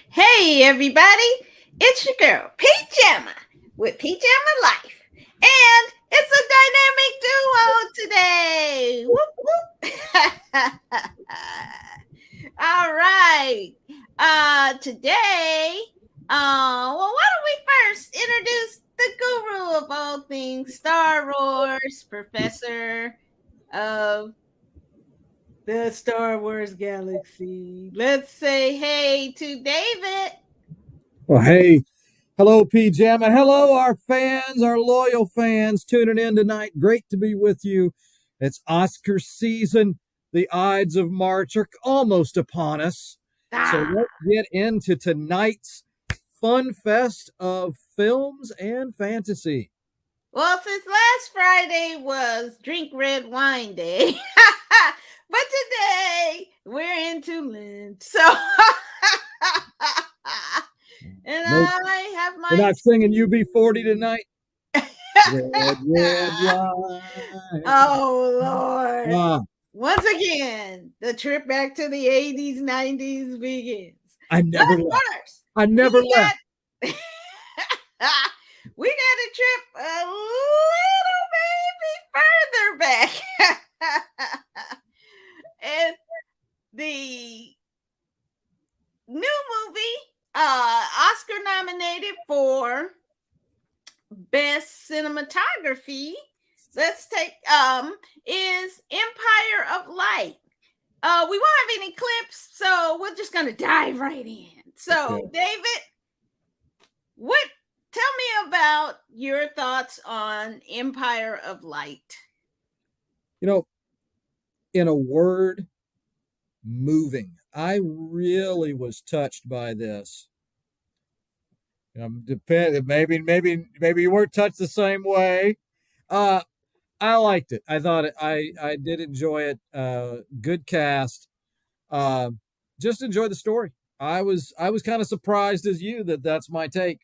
Hey everybody, it's your girl Pajama with Pajama Life, and it's a dynamic duo today. Whoop whoop! All right, today, well, why don't we first introduce the guru of all things Star Wars, Professor of the Star Wars galaxy. Let's say hey to David. Well, hey, hello, Pajama. Hello, our fans, our loyal fans tuning in tonight. Great to be with you. It's Oscar season. The Ides of March are almost upon us. So let's get into tonight's fun fest of films and fantasy. Well, since last Friday was Drink Red Wine Day, but today we're into Lent. So, and Nope. I have my. We're not singing UB40 tonight. Red, red wine. Oh, Lord. Ah, Once again, the trip back to the 80s, 90s begins. I never But left. first, I never we left. we got to trip a little maybe further back. And the new movie, Oscar nominated for Best Cinematography, let's take is Empire of Light. We won't have any clips, so we're just gonna dive right in. So, Okay. David, what? Tell me about your thoughts on Empire of Light. You know, in a word, moving. I really was touched by this. Maybe you weren't touched the same way. Uh, I liked it. I thought I did enjoy it. Good cast. Uh, just enjoy the story. I was kind of surprised as you that that's my take,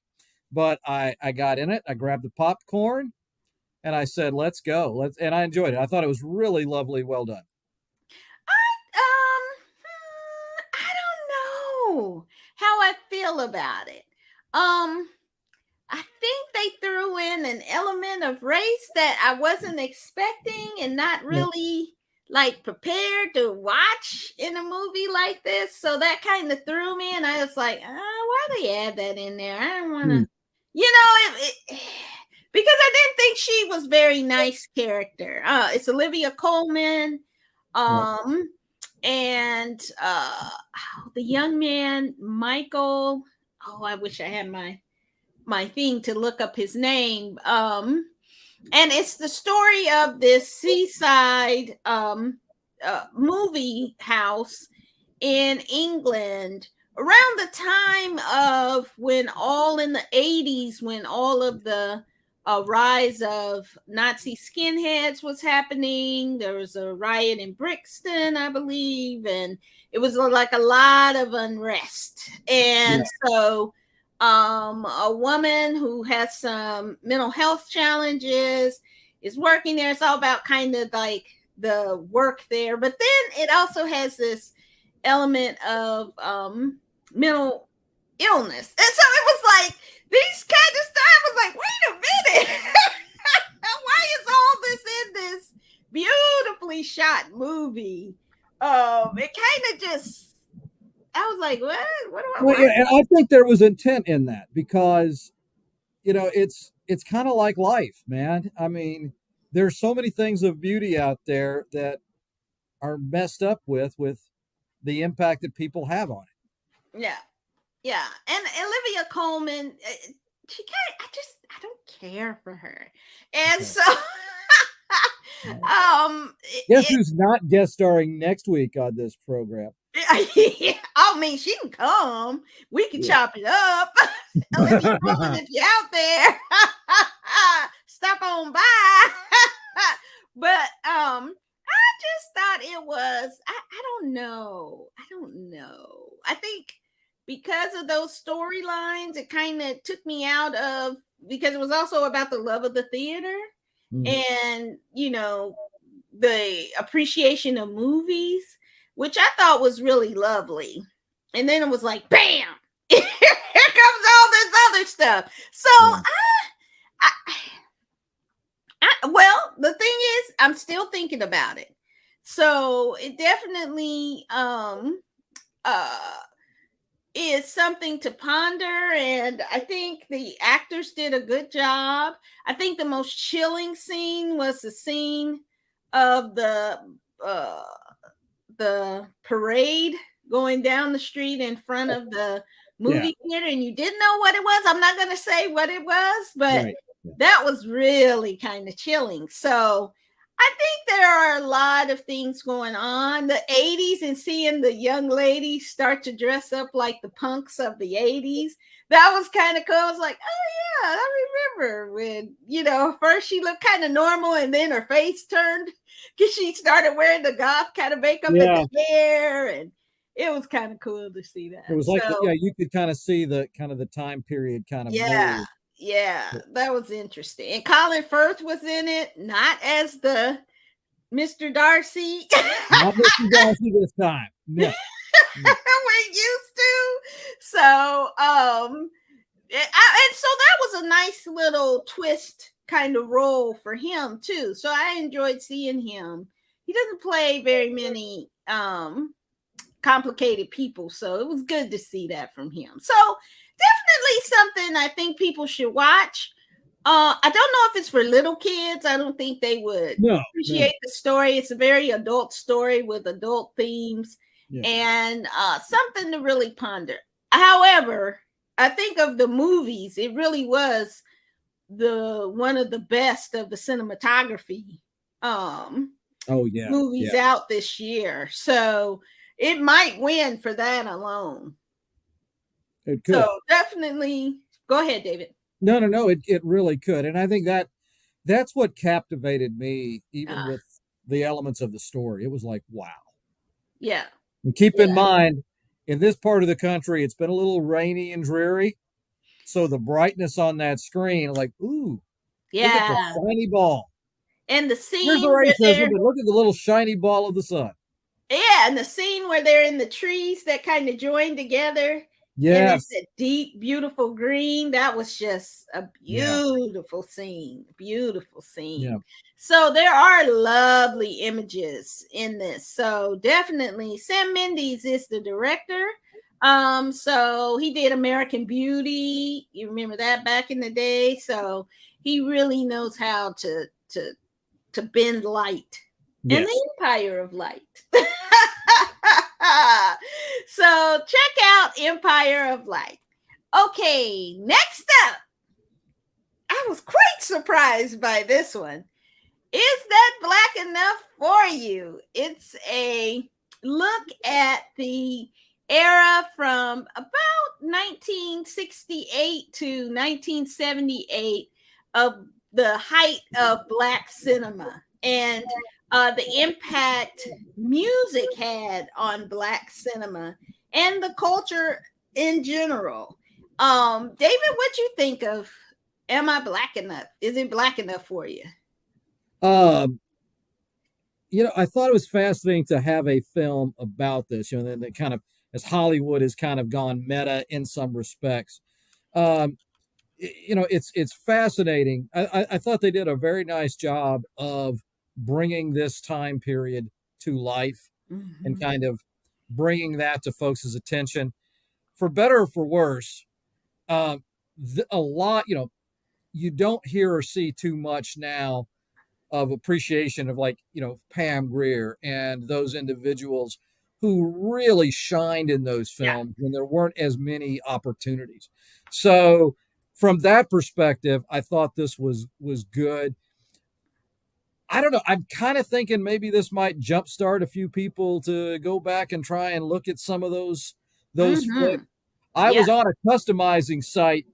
but I got in it. I grabbed the popcorn and I said, "Let's go." And I enjoyed it. I thought it was really lovely. Well done. I don't know how I feel about it. Um, I think they threw in an element of race that I wasn't expecting and not Yeah. really like prepared to watch in a movie like this. So that kind of threw me, and I was like, why they add that in there? I don't want to, because I didn't think she was very nice character. It's Olivia Colman, Right. and the young man Michael. Oh, I wish I had my thing to look up his name. And it's the story of this seaside movie house in England around the time of when all in the 80s, when all of the rise of Nazi skinheads was happening. There was a riot in Brixton, I believe, and it was like a lot of unrest. And so a woman who has some mental health challenges is working there. It's all about kind of like the work there, but then it also has this element of mental illness. And so it was like these kind of stuff. I was like, wait a minute. Why is all this in this beautifully shot movie? It kind of just, I was like, what do I Well, watch? yeah, and I think there was intent in that because it's kind of like life, man. I mean, there's so many things of beauty out there that are messed up with the impact that people have on it. Yeah. Yeah. And Olivia Colman, I don't care for her. And Okay. so, Guess who's not guest starring next week on this program? I mean, she can come. We can chop it up. Olivia Colman, if you're out there, stop on by. But I just thought it was. I don't know. I think because of those storylines, it kind of took me out of, because it was also about the love of the theater. Mm. and the appreciation of movies, which I thought was really lovely. And then it was like, bam, here comes all this other stuff. So Yeah. I, well, the thing is, I'm still thinking about it. So it definitely uh is something to ponder, and I think the actors did a good job. I think the most chilling scene was the scene of uh the parade going down the street in front of the Yeah. movie theater, and you didn't know what it was. I'm not going to say what it was, but Right. Yeah. that was really kind of chilling. So I think there are a lot of things going on. The 80s, and seeing the young ladies start to dress up like the punks of the 80s. That was kind of cool. I was like, oh yeah, I remember when, first she looked kind of normal, and then her face turned because she started wearing the goth kind of makeup and Yeah. the hair, and it was kind of cool to see It that. was like So yeah, you could kind of see the time period kind of yeah, move. yeah, that was interesting. And Colin Firth was in it, not as the Mr. Darcy Not Mr. Darcy this time. No. No. we're used to. So and so that was a nice little twist kind of role for him too. So I enjoyed seeing him. He doesn't play very many complicated people, so it was good to see that from him. So definitely something I think people should watch. I don't know if it's for little kids. I don't think they would No. No. appreciate the story. It's a very adult story with adult themes, Yeah. and something to really ponder. However, I think of the movies, it really was the one of the best of the cinematography Oh yeah. movies Yeah. out this year. So it might win for that alone. It could. So definitely go ahead, David. No, no, no. It really could, and I think that's what captivated me, even Uh, with the elements of the story. It was like, wow. yeah, And keep in yeah, mind, in this part of the country, it's been a little rainy and dreary. So the brightness on that screen, like, ooh, look at the yeah. shiny ball. And the Here's the scene where racism, but look at the little shiny ball of the sun. and the scene where they're in the trees that kind of join together, and it's Yes. a deep, beautiful green. That was just a Yeah. beautiful scene. Beautiful Yeah. scene. So there are lovely images in this. So definitely Sam Mendes is the director. So he did American Beauty. You remember that back in the day. So he really knows how to bend light, and Yes. the Empire of Light. So check out Empire of Light. Okay, next up, I was quite surprised by this one. Is that black enough for you? It's a look at the era from about 1968 to 1978 of the height of black cinema, and the impact music had on black cinema and the culture in general. David, what you think of Am I Black Enough? Is it black enough for you? Um, I thought it was fascinating to have a film about this, that kind of, as Hollywood has kind of gone meta in some respects. Um, it's fascinating. I thought they did a very nice job of bringing this time period to life and Mm-hmm. kind of bringing that to folks' attention. For better or for worse, a lot, you don't hear or see too much now of appreciation of, like, Pam Grier and those individuals who really shined in those Yeah. films when there weren't as many opportunities. So from that perspective, I thought this was good. I don't know. I'm kind of thinking maybe this might jumpstart a few people to go back and try and look at some of those Mm-hmm. flicks. I Yeah. was on a customizing site,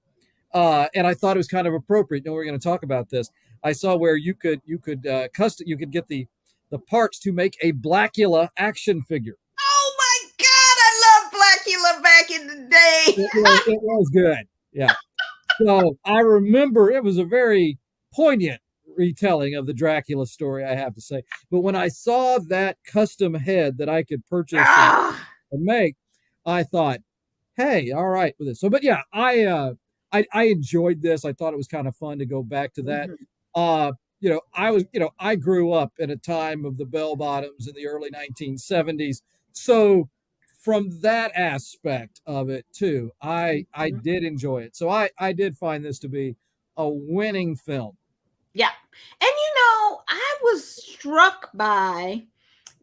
and I thought it was kind of appropriate. We're going to talk about this. I saw where you could get the parts to make a Blackula action figure. Oh my God, I love Blackula back in the day. It was good. Yeah. So I remember it was a very poignant retelling of the Dracula story, I have to say. But when I saw that custom head that I could purchase Ah. and make, I thought, hey, all right with this. So, but yeah, I enjoyed this. I thought it was kind of fun to go back to that. Mhm. Uh, I grew up in a time of the bell bottoms in the early 1970s. So from that aspect of it too, I Mhm. did enjoy it. So I did find this to be a winning film. Yeah. And I was struck by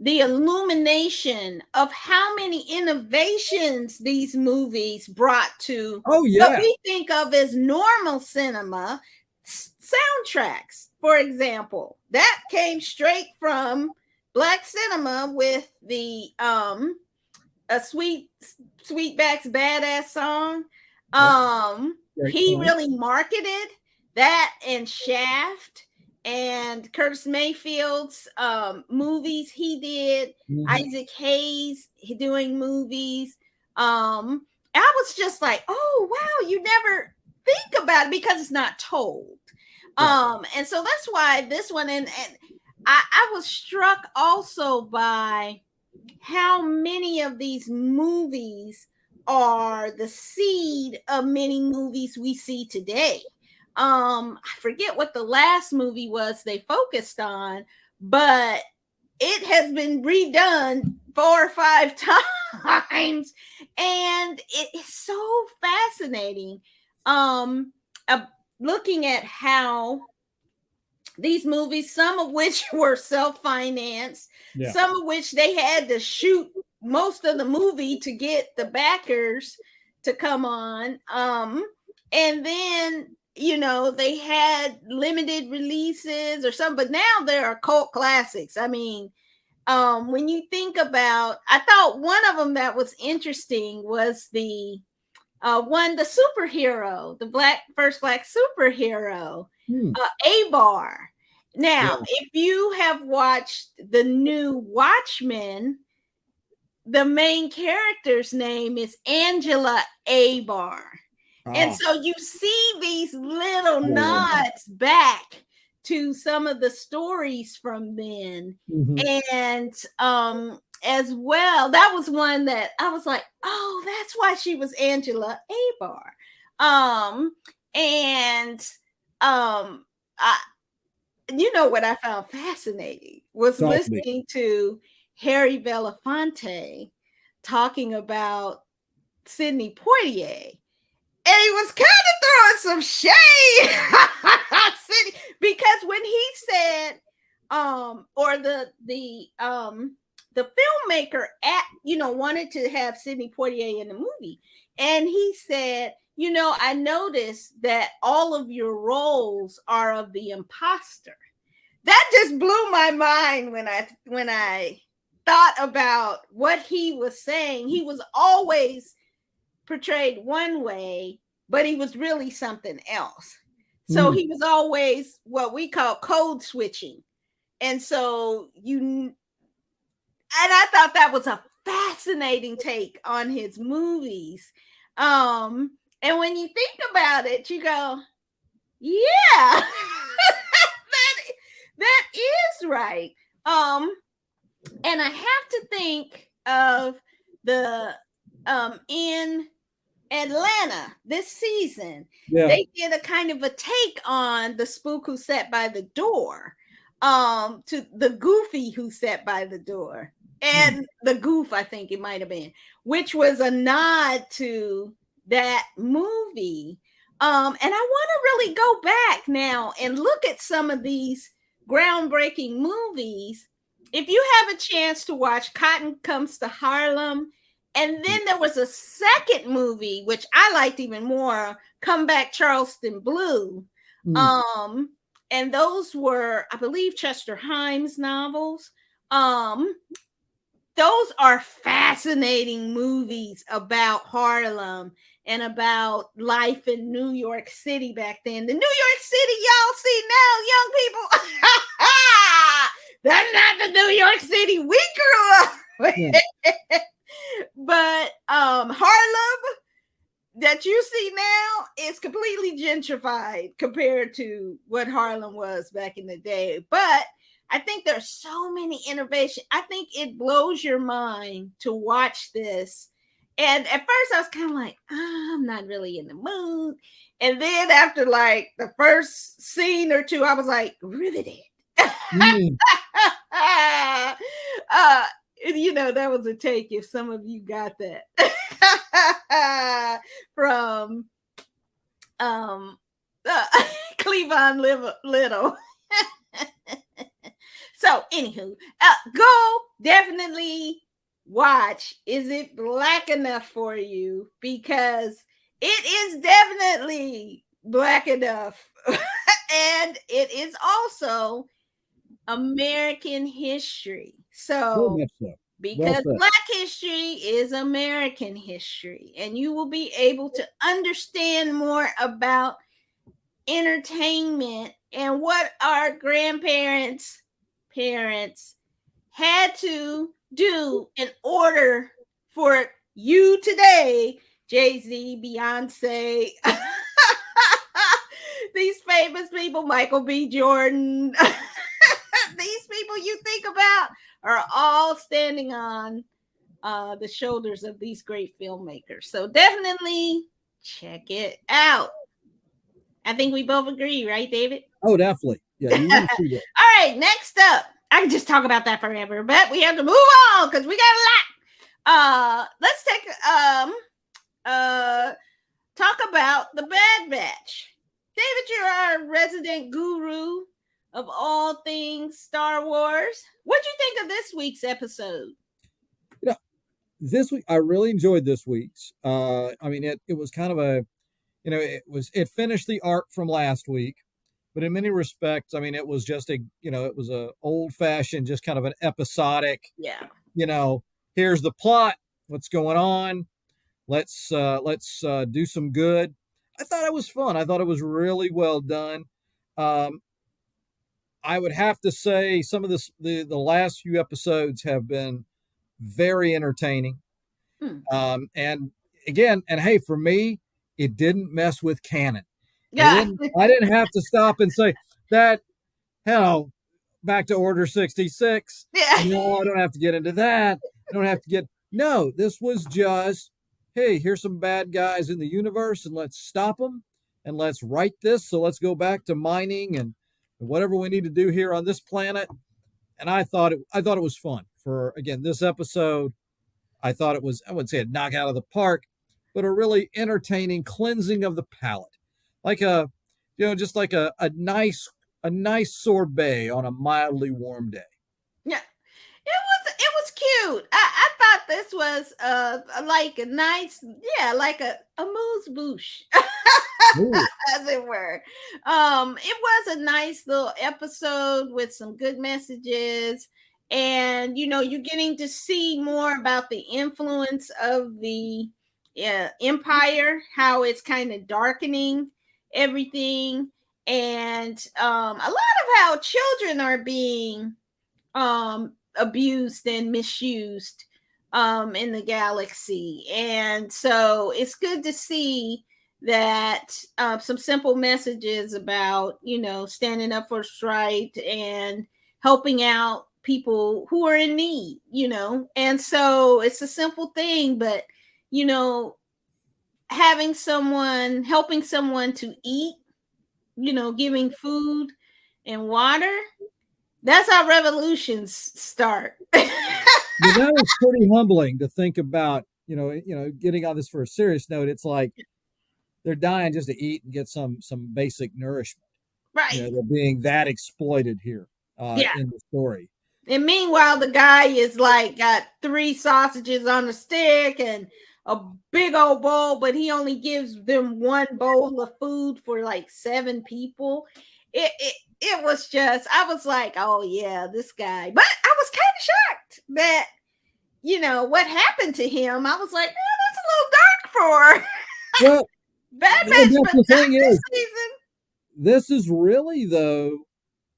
the illumination of how many innovations these movies brought to Oh what yeah. we think of as normal cinema. Soundtracks, for example, that came straight from black cinema with the a Sweetback's Badass song. Yep. Great He song. really marketed that, and Shaft, and Curtis Mayfield's movies he did, Mhm. Isaac Hayes doing movies. I was just like, oh wow, you never think about it because it's not told. Right. And so that's why this one, and I was struck also by how many of these movies are the seed of many movies we see today. I forget what the last movie was they focused on, but it has been redone 4 or 5 times, and it is so fascinating. Um, uh, Looking at how these movies, some of which were self-financed, Yeah. some of which they had to shoot most of the movie to get the backers to come on. And then they had limited releases or something, but now there are cult classics. I mean, when you think about, I thought one of them that was interesting was the superhero, the first black superhero, Hmm. Abar. Now, Yeah. if you have watched the new Watchmen, the main character's name is Angela Abar. And Ah. so you see these little Yeah. nods back to some of the stories from then. Mhm. And as well, that was one that I was like, oh, that's why she was Angela Abar. Um, and I, what I found fascinating was Talk to me. listening to Harry Belafonte talking about Sidney Poitier, and he was kind of throwing some shade because when he said or the filmmaker wanted to have Sidney Poitier in the movie, and he said, I noticed that all of your roles are of the imposter. That just blew my mind when I thought about what he was saying. He was always portrayed one way, but he was really something else. So Mm. he was always what we call code switching. And so and I thought that was a fascinating take on his movies. And when you think about it, you go, yeah, that, that is right. And I have to think of the in Atlanta this season, Yeah. they did a kind of a take on the spook who sat by the door, to the goofy who sat by the door, Mm. and the goof, I think it might have been, which was a nod to that movie. And I want to really go back now and look at some of these groundbreaking movies. If you have a chance to watch Cotton Comes to Harlem, and then there was a second movie, which I liked even more, Come Back Charleston Blue. Mm. Um, and those were, I believe, Chester Himes novels. Um, those are fascinating movies about Harlem and about life in New York City back then. The New York City y'all see now, young people, that's not the New York City we grew up Yeah. with. But Harlem, that you see now is completely gentrified compared to what Harlem was back in the day. But I think there's so many innovations. I think it blows your mind to watch this. And at first I was kind of like, I'm not really in the mood. And then after like the first scene or two, I was like, riveted. Mm. uh, that was a take if some of you got that from uh, Cleavon Little. So, anywho, go definitely watch. Is it black enough for you? Because it is definitely black enough. And it is also American history. Very So, much so. Well because said. Black history is American history, and you will be able to understand more about entertainment and what our grandparents, parents had to do in order for you today, Jay-Z, Beyonce, these famous people, Michael B. Jordan, these people you think about are all standing on the shoulders of these great filmmakers. So definitely check it out. I think we both agree, right, David? Oh, definitely. Yeah, you All really see that. right, next up. I can just talk about that forever, but we have to move on because we got a lot. Let's take uh talk about the Bad Batch. David, you're our resident guru of all things Star Wars. What'd you think of this week's episode? You know, this week I really enjoyed this week's. I mean, it was kind of a, it finished the arc from last week, but in many respects, I mean, it was just it was a old fashioned, just kind of an episodic. Yeah. You know, here's the plot. What's going on? Let's do some good. I thought it was fun. I thought it was really well done. Um, I would have to say some of the last few episodes have been very entertaining. Hmm. And again, and hey, for me, it didn't mess with canon. It Yeah. didn't. I didn't have to stop and say that. Hell, back to Order 66. Yeah. No, I don't have to get into that. I don't have to get. No, this was just, hey, here's some bad guys in the universe, and let's stop them, and let's write this. So let's go back to mining and whatever we need to do here on this planet. And I thought it was fun for again this episode. I thought it was, I wouldn't say a knock out of the park, but a really entertaining cleansing of the palate. Like just like a nice sorbet on a mildly warm day. Yeah. It was cute. I thought this was like a nice, yeah, like a moose bouche. Ooh. As it were. It was a nice little episode with some good messages. And you're getting to see more about the influence of the empire, how it's kind of darkening everything, and a lot of how children are being abused and misused in the galaxy. And so it's good to see that some simple messages about, standing up for what's right and helping out people who are in need, And so it's a simple thing, but, helping someone to eat, giving food and water, that's how revolutions start. But that was pretty humbling to think about, getting on this for a serious note. It's like they're dying just to eat and get some basic nourishment. Right. They're being that exploited here Yeah. in the story. And meanwhile, the guy is like got 3 sausages on a stick and a big old bowl, but he only gives them 1 bowl of food for like 7 people. It was just, I was like, oh yeah, this guy. But I was kind of shocked that what happened to him. I was like, that's a little dark for Well, Bad and Batch, that's but the not thing this is, season. this is really though,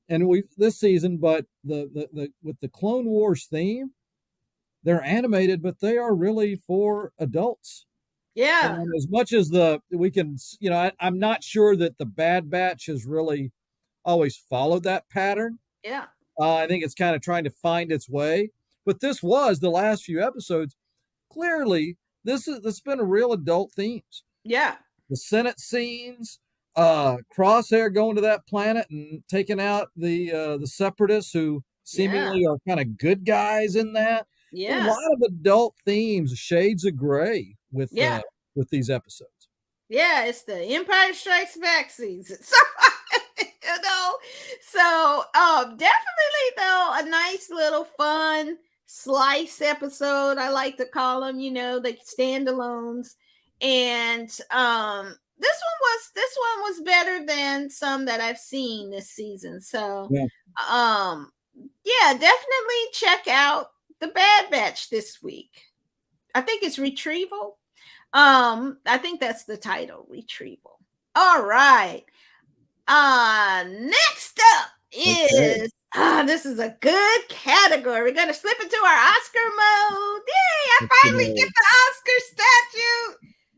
and we this season, but the with the Clone Wars theme, they're animated, but they are really for adults. Yeah. And as much as we can, I'm not sure that the Bad Batch has really always followed that pattern. Yeah. I think it's kind of trying to find its way. But this was the last few episodes. Clearly, this has been a real adult themes. Yeah. The Senate scenes, Crosshair going to that planet and taking out the separatists who Yeah. seemingly are kind of good guys in that. A Yeah. lot of adult themes, shades of gray Yeah. with these episodes. Yeah, it's the Empire Strikes Back season. So so definitely though a nice little fun slice episode. I like to call them, the standalones. And this one was better than some that I've seen this season. So Yeah. um yeah, definitely check out the Bad Batch this week. I think it's Retrieval. I think that's the title, Retrieval. All right. Next up Okay. is this is a good category. We're gonna slip into our Oscar mode. Yay! I finally get the Oscar statue.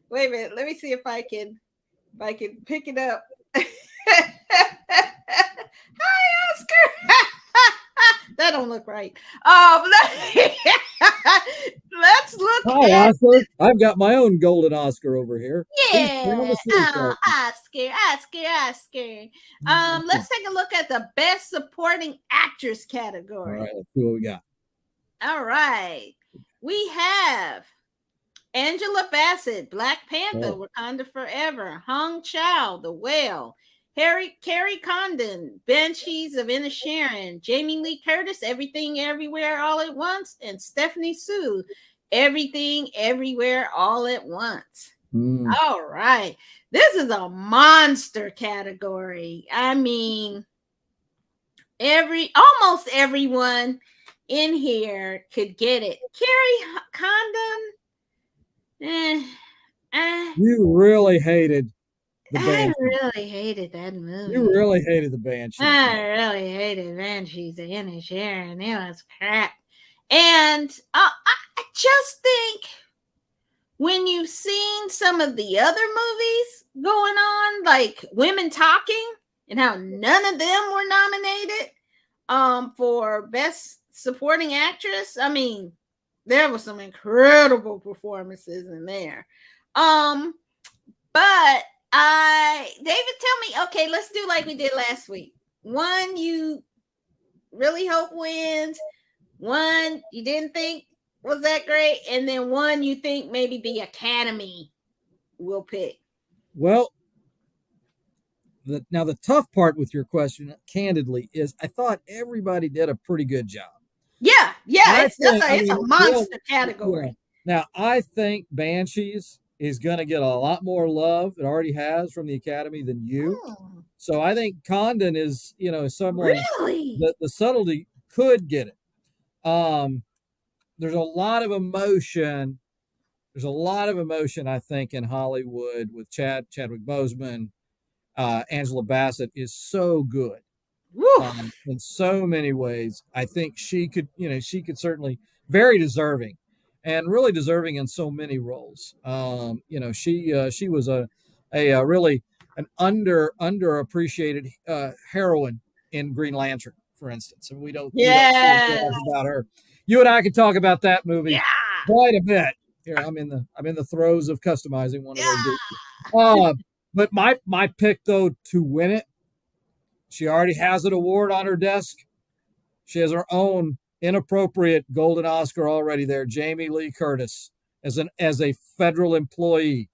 Wait a minute, let me see if I can pick it up. Hi, Oscar. That don't look right. Let's look Hi, at Oscar. I've got my own golden Oscar over here. yeah. Oh, Oscar. Let's take a look at the best supporting actress All category. right, let's see what we got. All right. We have Angela Bassett, Black Panther, Wakanda Forever, Hong Chow, The Whale, Carrie Condon, Banshees of Inisherin, Jamie Lee Curtis, Everything Everywhere All at Once, and Stephanie Sue, Everything Everywhere All at Once. All right. This is a monster category. I mean, almost everyone in here could get it. Carrie Condon, You really hated the I Banshees. really hated that movie. You really hated the Banshees. I really hated Banshees of Inisherin. It was crap. And I just think when you've seen some of the other movies going on, like Women Talking, and how none of them were nominated for Best Supporting Actress, I mean, there were some incredible performances in there. But David, tell me, okay, let's do like we did last week. One you really hope wins, one you didn't think was that great, and then one you think maybe the Academy will pick. Well, now the tough part with your question, candidly, is I thought everybody did a pretty good job. Yeah, it's a monster category. Yeah. Now, I think Banshees is going to get a lot more love. It already has from the Academy than you. Oh. So I think Condon is, someone really the subtlety could get it. There's a lot of emotion. There's a lot of emotion, I think, in Hollywood with Chadwick Boseman. Angela Bassett is so good in so many ways. I think she could certainly very deserving, and really deserving in so many roles. She was a really an underappreciated heroine in Green Lantern, for instance, and we don't talk about her. You and I could talk about that movie quite a bit. Here, I'm in the throes of customizing one of those. But my pick, though, to win it, she already has an award on her desk. She has her own inappropriate golden Oscar already there. Jamie Lee Curtis as a federal employee.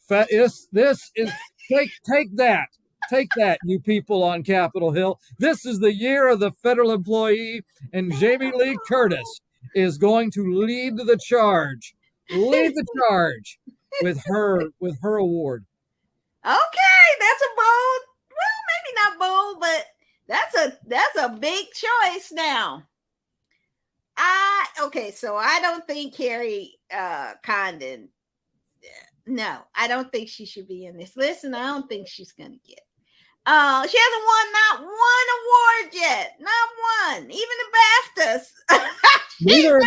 This is take that, you people on Capitol Hill. This is the year of the federal employee, and Jamie Lee Curtis is going to lead the charge with her award. Okay, that's a bold. Well, maybe not bold, but that's a big choice now. So I don't think Carrie Condon. No, I don't think she should be in this list, and I don't think she's gonna get. She hasn't won not one award yet, not one, even the BAFTAs. Neither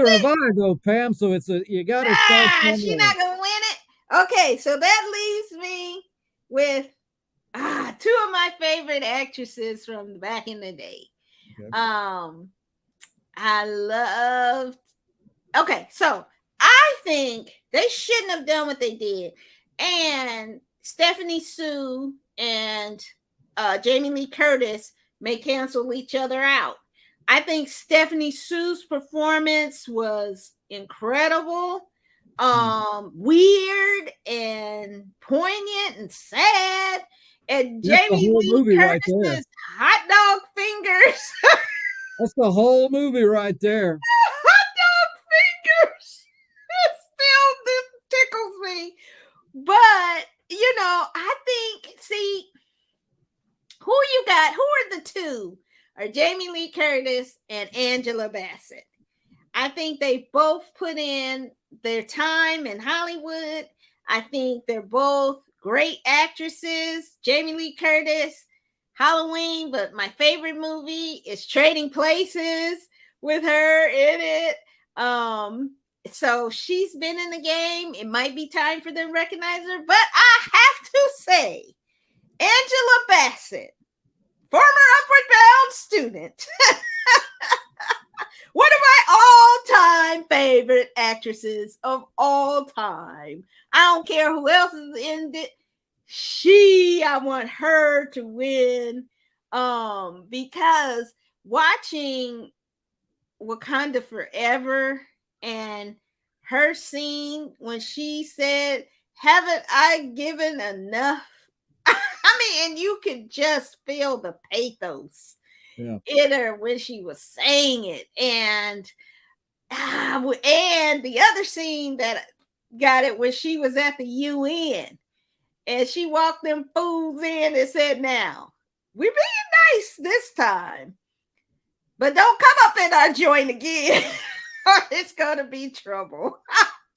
have I, though, Pam. So you got to start. She's not gonna Okay, so that leaves me with two of my favorite actresses from back in the day. Okay. I loved. Okay, so I think they shouldn't have done what they did, and Stephanie Sue and Jamie Lee Curtis may cancel each other out. I think Stephanie Sue's performance was incredible, weird and poignant and sad. And That's the Jamie whole Lee movie right there. Curtis's hot dog fingers. That's the whole movie right there. Hot dog fingers. Still, this tickles me. But, I think, see, who you got? Who are the two? Are Jamie Lee Curtis and Angela Bassett. I think they both put in their time in Hollywood. I think they're both great actresses. Jamie Lee Curtis, Halloween, but my favorite movie is Trading Places with her in it. So she's been in the game. It might be time for them to recognize her, but I have to say, Angela Bassett, former Upward Bound student, one of my all-time favorite actresses of all time. I don't care who else is in it. I want her to win. Because watching Wakanda Forever and her scene when she said, "Haven't I given enough?" I mean, and you could just feel the pathos in her when she was saying it. And the other scene that got it when she was at the UN and she walked them fools in and said, "Now, we're being nice this time, but don't come up in our joint again or it's going to be trouble."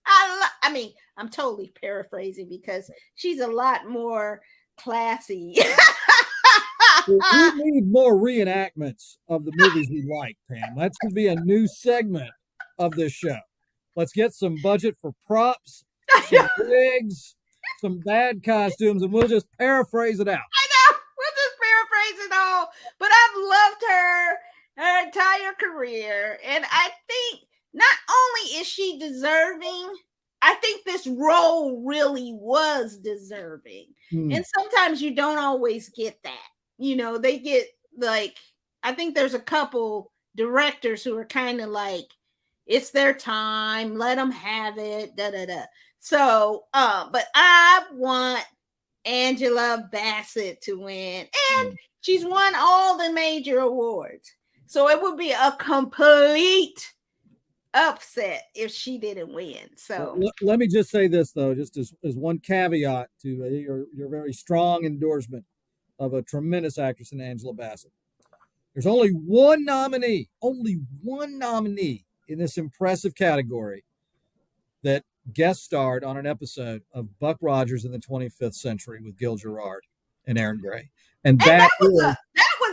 I mean, I'm totally paraphrasing because she's a lot more classy. We need more reenactments of the movies we like, Pam. That's going to be a new segment of this show. Let's get some budget for props, some wigs, some bad costumes, and we'll just paraphrase it out. I know. We'll just paraphrase it all. But I've loved her entire career. And I think not only is she deserving, I think this role really was deserving. And sometimes you don't always get that. They get like, I think there's a couple directors who are kind of like, it's their time, let them have it, da da da. So, but I want Angela Bassett to win, and she's won all the major awards. So it would be a complete upset if she didn't win. So let me just say this though, just as one caveat to your very strong endorsement of a tremendous actress in Angela Bassett. There's only one nominee in this impressive category that guest starred on an episode of Buck Rogers in the 25th Century with Gil Gerard and Aaron Gray. And that was a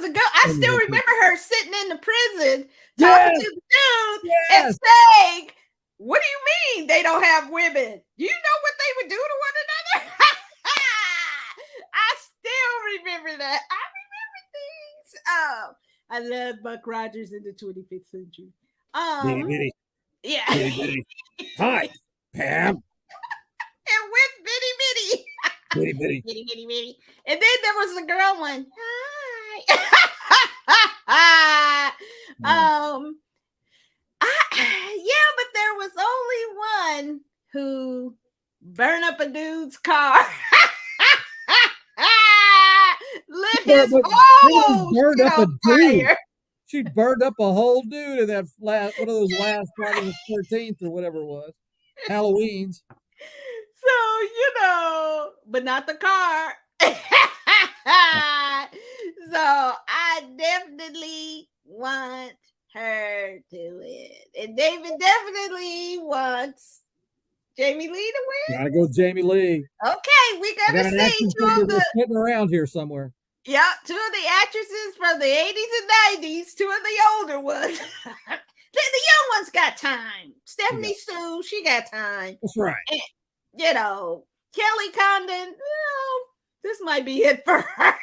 good. I still remember her sitting in the prison talking to the dude and saying, "What do you mean they don't have women? Do you know what they would do to one another?" I still remember that. I remember things. I love Buck Rogers in the 25th century. Yeah. Hi, Pam. And with Bitty. Bitty. And then there was the girl one. Hi. But there was only one who burned up a dude's car. Lit his whole burned up a dude. fire. She burned up a whole dude in that one of those last Friday the 13th or whatever it was. Halloween's. So, but not the car. So I definitely want her to win. And David definitely wants Jamie Lee to win. Gotta go Jamie Lee. Okay, we gotta see two of the sitting around here somewhere. Yeah, two of the actresses from the 80s and 90s, two of the older ones. The young ones got time. Stephanie Sue, she got time. That's right. And, Kelly Condon, no, this might be it for her.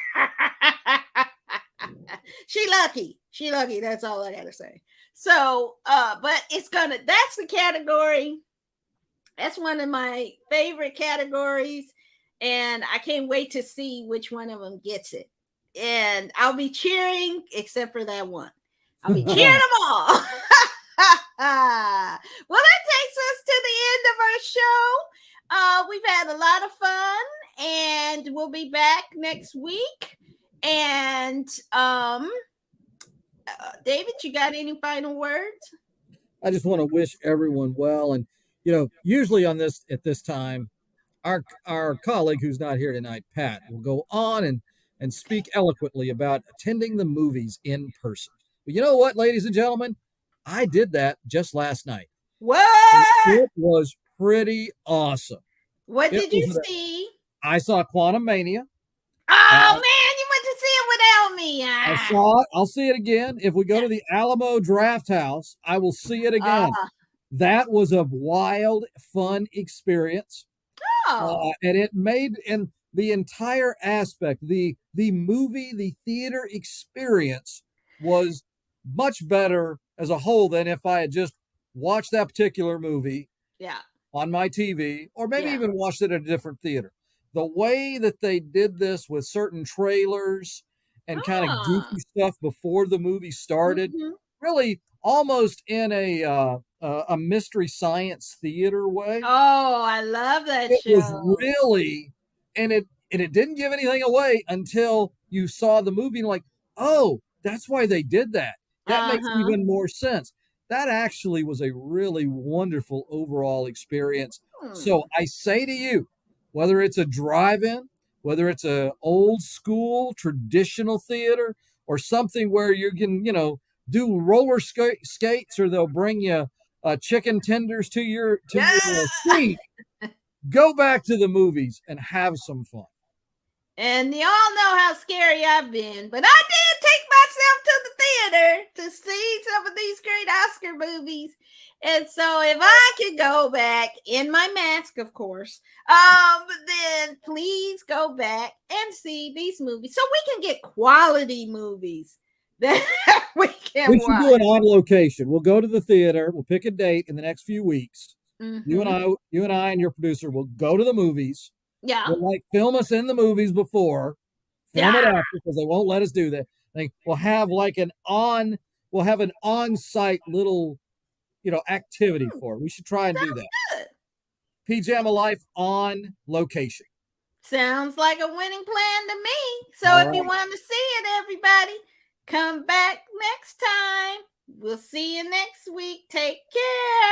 She lucky. She lucky. That's all I gotta say. So, but that's the category. That's one of my favorite categories. And I can't wait to see which one of them gets it. And I'll be cheering, except for that one. I'll be cheering them all. Well, that takes us to the end of our show. We've had a lot of fun, and we'll be back next week. And David, you got any final words? I just want to wish everyone well. And, usually at this time, our colleague who's not here tonight, Pat, will go on and speak eloquently about attending the movies in person. But you know what, ladies and gentlemen? I did that just last night. What? It was pretty awesome. What It did you was. see? I saw Quantum Mania. Oh man, you went to see it without me. I saw it. I'll see it again. If we go to the Alamo Draft House, I will see it again. That was a wild, fun experience. And it made the entire aspect, the movie, the theater experience was much better as a whole than if I had just watched that particular movie on my TV, or maybe even watched it at a different theater. The way that they did this with certain trailers and kind of goofy stuff before the movie started, really almost in a mystery science theater way. Oh, I love that It show. was really, and it didn't give anything away until you saw the movie and like, oh, that's why they did that. That makes even more sense. That actually was a really wonderful overall experience. So I say to you, whether it's a drive-in, whether it's a old school traditional theater, or something where you can, do roller skates, or they'll bring you chicken tenders to your seat. Go back to the movies and have some fun. And y'all know how scary I've been, but I did take myself to the theater to see some of these great Oscar movies. And so if I could go back in my mask, of course, then please go back and see these movies so we can get quality movies that we can watch. We should do it on location. We'll go to the theater. We'll pick a date in the next few weeks. You and I and your producer will go to the movies. Yeah. We'll film us in the movies before, film it after, because they won't let us do that. We'll have an on-site little, activity for it. We should try and do that. Good. Pajama Life on location. Sounds like a winning plan to me. So if you want to see it, everybody, come back next time. We'll see you next week. Take care.